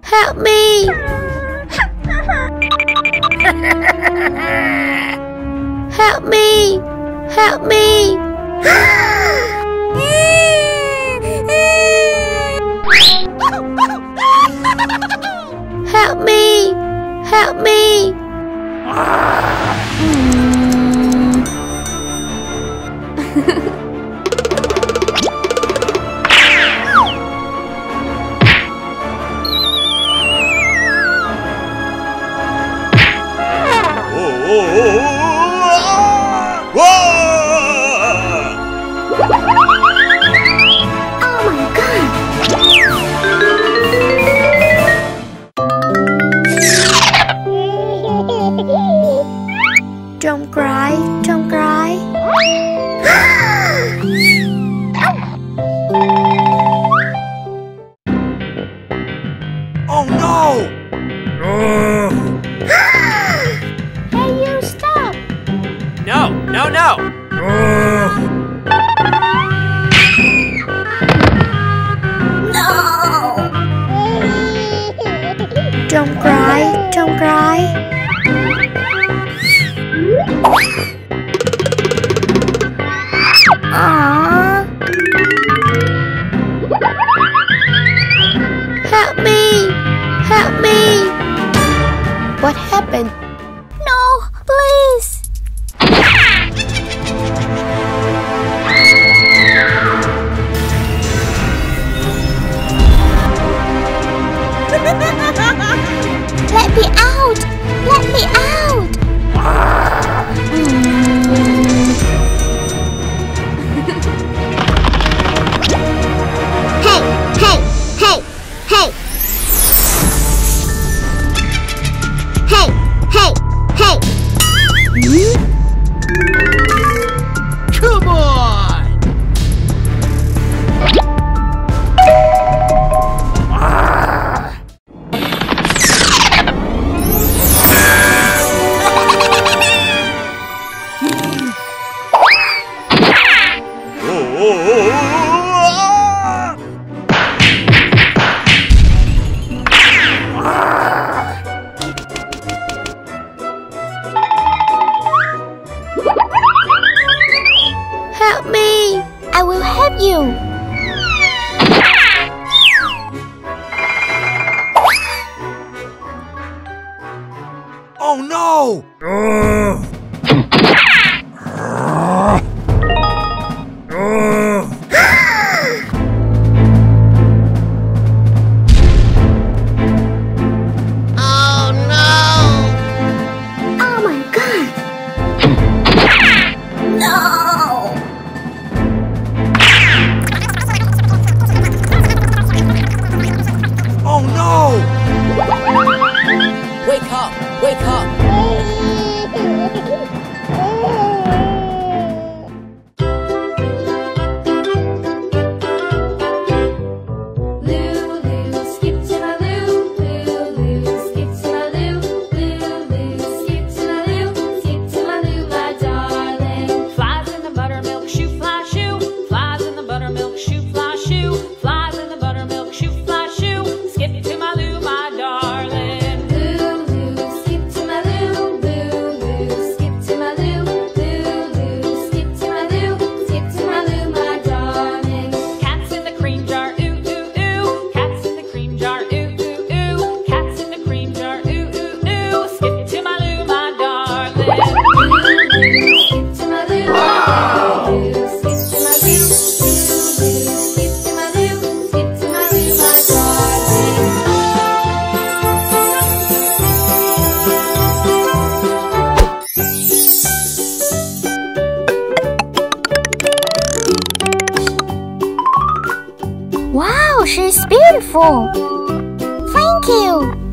Help me! Help me! Help me! Help me! Help me! Don't cry, don't cry. Oh no! Hey, you stop! No, no, no! No! Don't cry, don't cry. Aww. Help me! Help me! What happened? No, please! Let me out! Let me out! Hey! Hey! Hey! Hey! Hey! Hey! Hey! Come on! Help me! I will help you! Oh no! Oh my god! No! Wow, she's beautiful. Thank you.